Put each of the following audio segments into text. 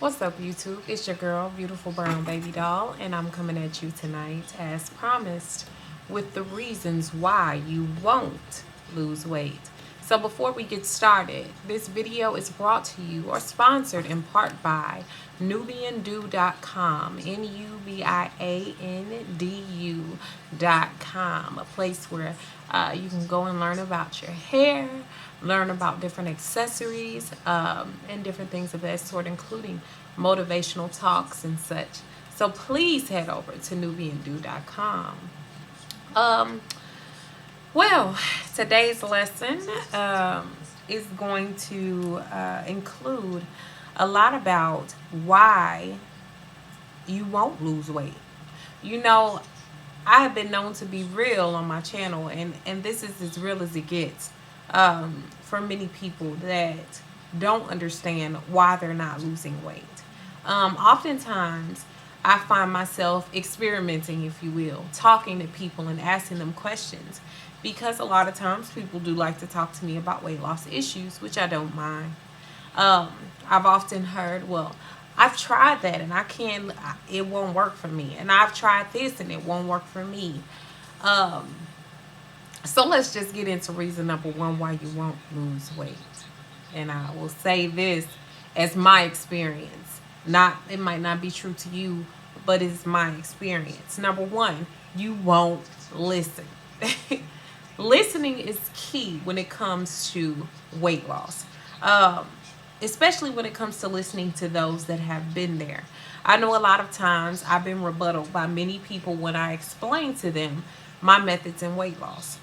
What's up, YouTube? It's your girl, Beautiful Brown Baby Doll, and I'm coming at you tonight, as promised, with the reasons why you won't lose weight. So before we get started, this video is brought to you or sponsored in part by NubianDo.com, NubianDu.com, a place where you can go and learn about your hair, learn about different accessories, and different things of that sort, including motivational talks and such. So please head over to NubianDo.com. Well, today's lesson is going to include a lot about why you won't lose weight. You know, I have been known to be real on my channel, and this is as real as it gets for many people that don't understand why they're not losing weight. Oftentimes, I find myself experimenting, if you will, talking to people and asking them questions, because a lot of times people do like to talk to me about weight loss issues, which I don't mind. I've often heard, well, I've tried that and it won't work for me. And I've tried this and it won't work for me. So let's just get into reason number one why you won't lose weight. And I will say this as my experience. It might not be true to you, but it's my experience. Number one, you won't listen. Listening is key when it comes to weight loss. Especially when it comes to listening to those that have been there. I know a lot of times I've been rebutted by many people when I explain to them my methods in weight loss.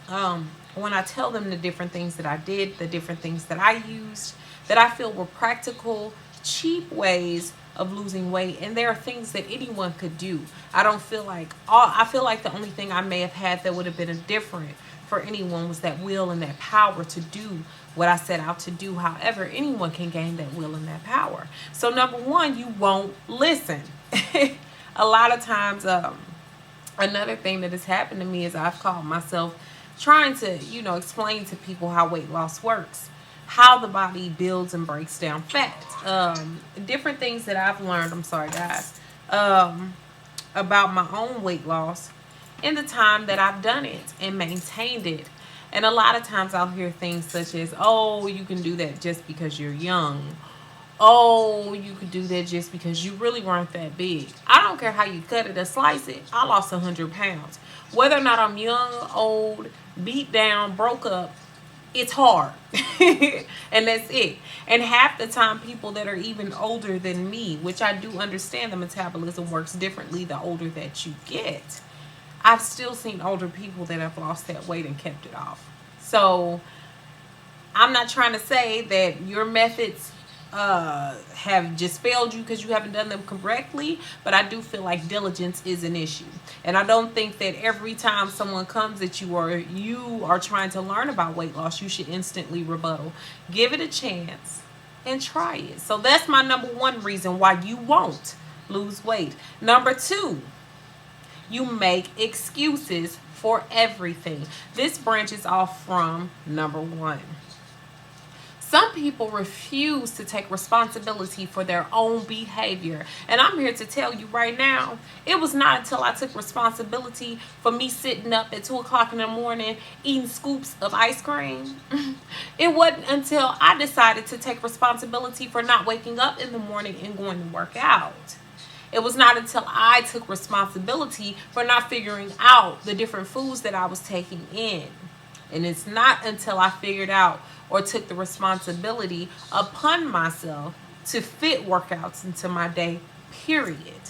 When I tell them the different things that I did, the different things that I used, that I feel were practical, cheap ways of losing weight, and there are things that anyone could do. I feel like the only thing I may have had that would have been different for anyone was that will and that power to do what I set out to do. However, anyone can gain that will and that power. So number one, you won't listen. A lot of times, another thing that has happened to me is I've caught myself trying to, explain to people how weight loss works, how the body builds and breaks down fat, different things that I've learned, I'm sorry guys, about my own weight loss in the time that I've done it and maintained it. And a lot of times I'll hear things such as, oh, you can do that just because you're young. Oh, you could do that just because you really weren't that big. I don't care how you cut it or slice it. I lost 100 pounds. Whether or not I'm young, old, beat down, broke up, it's hard. And that's it. And half the time people that are even older than me, which I do understand the metabolism works differently the older that you get, I've still seen older people that have lost that weight and kept it off. So I'm not trying to say that your methods have just failed you because you haven't done them correctly, but I do feel like diligence is an issue. And I don't think that every time someone comes at you or you are trying to learn about weight loss, you should instantly rebuttal. Give it a chance and try it. So that's my number one reason why you won't lose weight. Number two, you make excuses for everything. This branches off from number one. Some people refuse to take responsibility for their own behavior. And I'm here to tell you right now, it was not until I took responsibility for me sitting up at 2 o'clock in the morning eating scoops of ice cream. It wasn't until I decided to take responsibility for not waking up in the morning and going to work out. It was not until I took responsibility for not figuring out the different foods that I was taking in. And it's not until I figured out or took the responsibility upon myself to fit workouts into my day, period.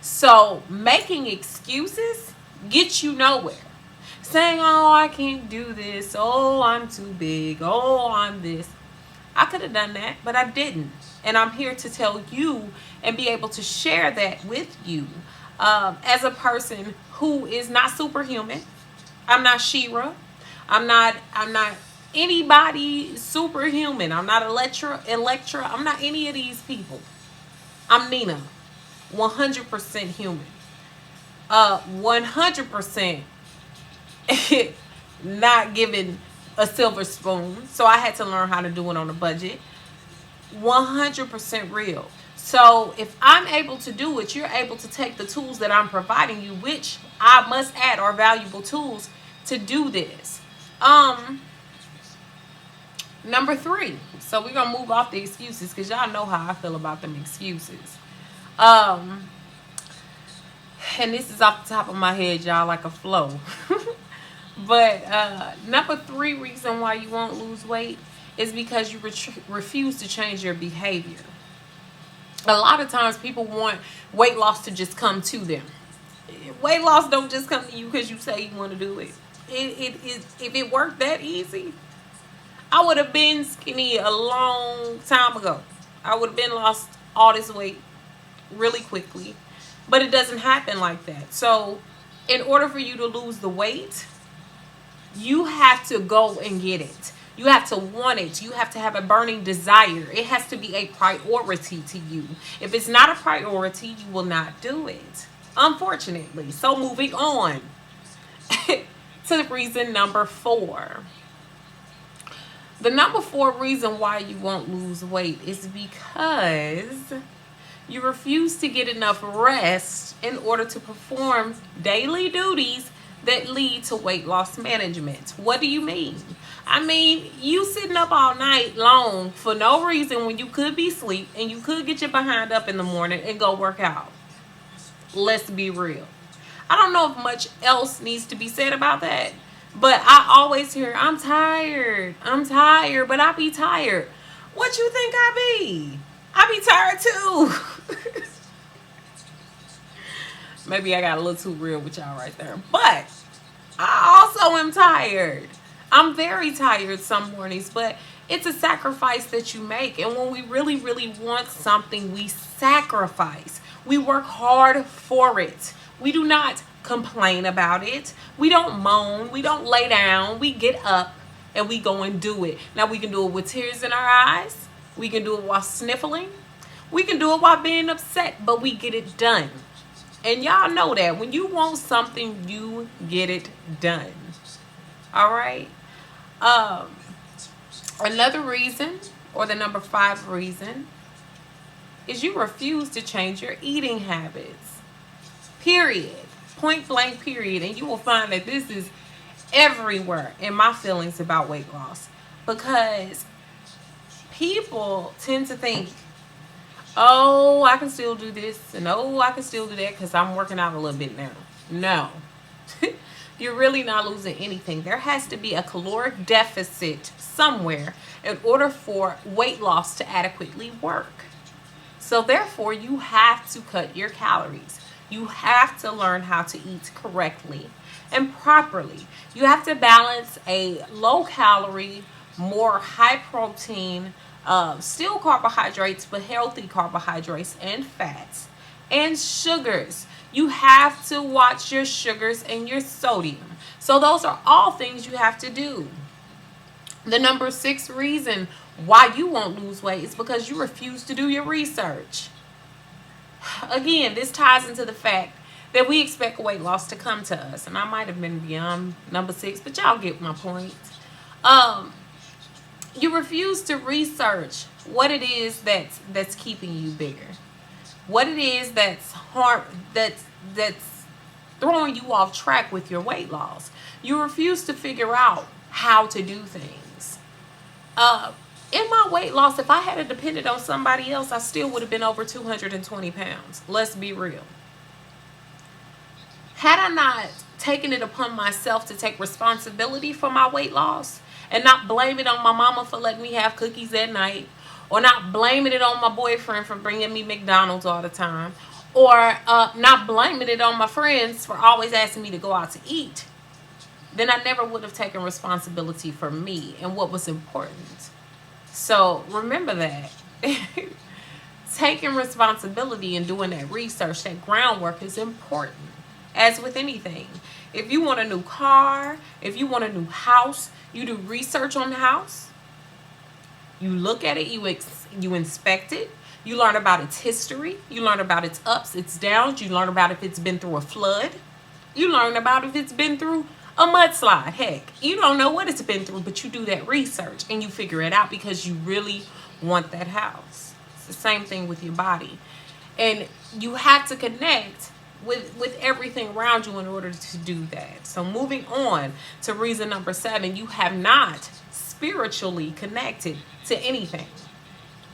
So making excuses gets you nowhere. Saying, oh, I can't do this. Oh, I'm too big. Oh, I'm this. I could have done that, but I didn't. And I'm here to tell you and be able to share that with you as a person who is not superhuman. I'm not Shira. I'm not anybody superhuman. I'm not Electra. I'm not any of these people. I'm Nina. 100% human. 100% not given a silver spoon. So I had to learn how to do it on a budget. 100% real. So if I'm able to do it, you're able to take the tools that I'm providing you, which I must add are valuable tools to do this. Number 3. So we're going to move off the excuses because y'all know how I feel about them excuses. And this is off the top of my head, y'all, like a flow. But number 3 reason why you won't lose weight is because you refuse to change your behavior. A lot of times people want weight loss to just come to them. Weight loss don't just come to you because you say you want to do it. If it worked that easy, I would have been skinny a long time ago. I would have been lost all this weight really quickly. But it doesn't happen like that. So in order for you to lose the weight, you have to go and get it. You have to want it. You have to have a burning desire. It has to be a priority to you. If it's not a priority, you will not do it, unfortunately. So moving on to reason number 4. The number 4 reason why you won't lose weight is because you refuse to get enough rest in order to perform daily duties that lead to weight loss management. What do you mean? I mean, you sitting up all night long for no reason when you could be asleep and you could get your behind up in the morning and go work out. Let's be real. I don't know if much else needs to be said about that, but I always hear, I'm tired, but I be tired. What you think I be? I be tired too. Maybe I got a little too real with y'all right there. But I also am tired. I'm very tired some mornings, but it's a sacrifice that you make. And when we really, really want something, we sacrifice. We work hard for it. We do not complain about it. We don't moan. We don't lay down. We get up and we go and do it. Now, we can do it with tears in our eyes. We can do it while sniffling. We can do it while being upset, but we get it done. And y'all know that when you want something, you get it done. All right. Another reason, or the number 5 reason, is you refuse to change your eating habits. Period. Point blank period. And you will find that this is everywhere in my feelings about weight loss. Because people tend to think, oh, I can still do this, and oh, I can still do that because I'm working out a little bit now. No. You're really not losing anything. There has to be a caloric deficit somewhere in order for weight loss to adequately work. So therefore, you have to cut your calories. You have to learn how to eat correctly and properly. You have to balance a low calorie, more high protein, still carbohydrates, but healthy carbohydrates and fats and sugars. You have to watch your sugars and your sodium. So those are all things you have to do. The number 6 reason why you won't lose weight is because you refuse to do your research. Again, this ties into the fact that we expect weight loss to come to us. And I might have been beyond number 6, but y'all get my point. You refuse to research what it is that's keeping you bigger. What it is that's throwing you off track with your weight loss. You refuse to figure out how to do things. In my weight loss, if I had depended on somebody else, I still would have been over 220 pounds. Let's be real. Had I not taken it upon myself to take responsibility for my weight loss and not blame it on my mama for letting me have cookies at night, or not blaming it on my boyfriend for bringing me McDonald's all the time, or not blaming it on my friends for always asking me to go out to eat, then I never would have taken responsibility for me and what was important. So remember that. Taking responsibility and doing that research, that groundwork is important. As with anything, if you want a new car, if you want a new house, you do research on the house. You look at it, you inspect it, you learn about its history, you learn about its ups, its downs, you learn about if it's been through a flood, you learn about if it's been through a mudslide. Heck, you don't know what it's been through, but you do that research and you figure it out because you really want that house. It's the same thing with your body. And you have to connect with everything around you in order to do that. So moving on to reason number 7, you have not spiritually connected to anything.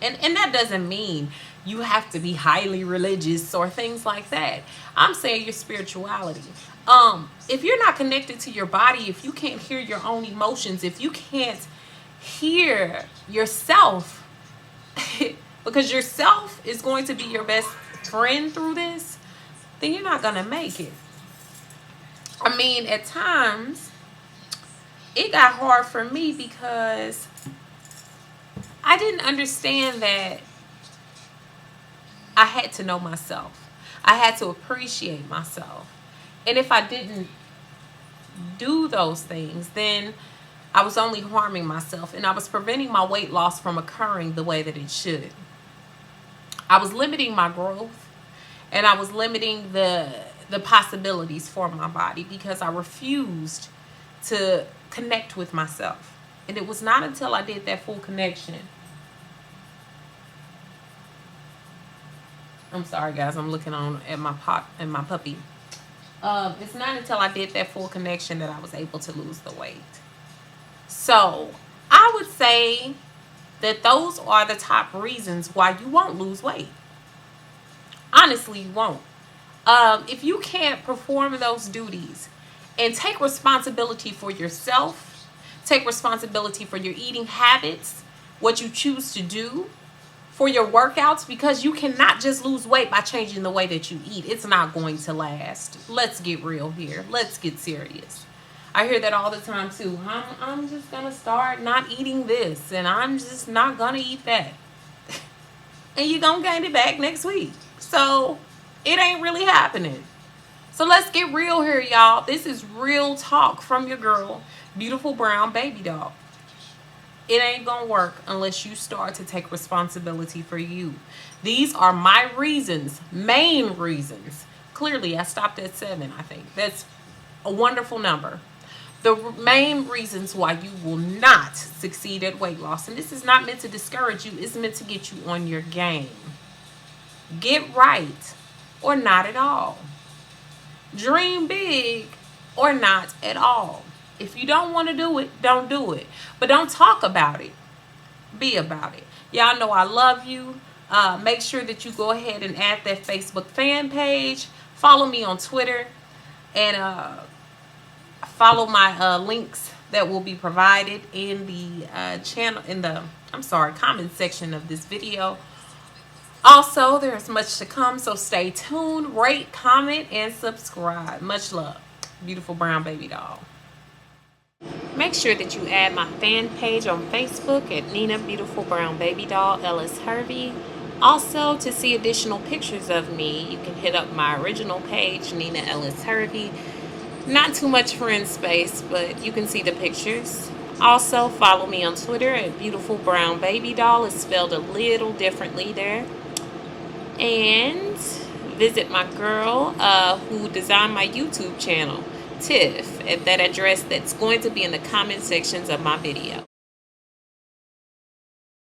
And that doesn't mean you have to be highly religious or things like that. I'm saying your spirituality. If you're not connected to your body, if you can't hear your own emotions, if you can't hear yourself, because yourself is going to be your best friend through this, then you're not going to make it. I mean, at times, it got hard for me because I didn't understand that I had to know myself. I had to appreciate myself. And if I didn't do those things, then I was only harming myself, and I was preventing my weight loss from occurring the way that it should. I was limiting my growth, and I was limiting the possibilities for my body because I refused to connect with myself. And it was not until I did that full connection. I'm sorry, guys. I'm looking on at my my puppy. It's not until I did that full connection that I was able to lose the weight. So I would say that those are the top reasons why you won't lose weight. Honestly, you won't. If you can't perform those duties and take responsibility for yourself, take responsibility for your eating habits, what you choose to do, for your workouts, because you cannot just lose weight by changing the way that you eat. It's not going to last. Let's get real here. Let's get serious. I hear that all the time too. I'm just going to start not eating this, and I'm just not going to eat that. And you're going to gain it back next week. So it ain't really happening. So let's get real here, y'all. This is real talk from your girl, Beautiful Brown Baby Doll. It ain't gonna work unless you start to take responsibility for you. These are my reasons, main reasons. Clearly, I stopped at 7, I think. That's a wonderful number. The main reasons why you will not succeed at weight loss. And this is not meant to discourage you. It's meant to get you on your game. Get right or not at all. Dream big or not at all. If you don't want to do it, don't do it. But don't talk about it. Be about it. Y'all know I love you. Make sure that you go ahead and add that Facebook fan page. Follow me on Twitter. And follow my links that will be provided in the comment section of this video. Also, there's much to come, so stay tuned. Rate, comment, and subscribe. Much love. Beautiful Brown Baby Doll. Make sure that you add my fan page on Facebook at Nina Beautiful Brown Baby Doll Ellis-Hervey. Also, to see additional pictures of me, you can hit up my original page, Nina Ellis-Hervey. Not too much friend space, but you can see the pictures. Also, follow me on Twitter at BeautifulBrwnBabyDol. It's spelled a little differently there. And visit my girl who designed my YouTube channel, Tiff, at that address that's going to be in the comment sections of my video.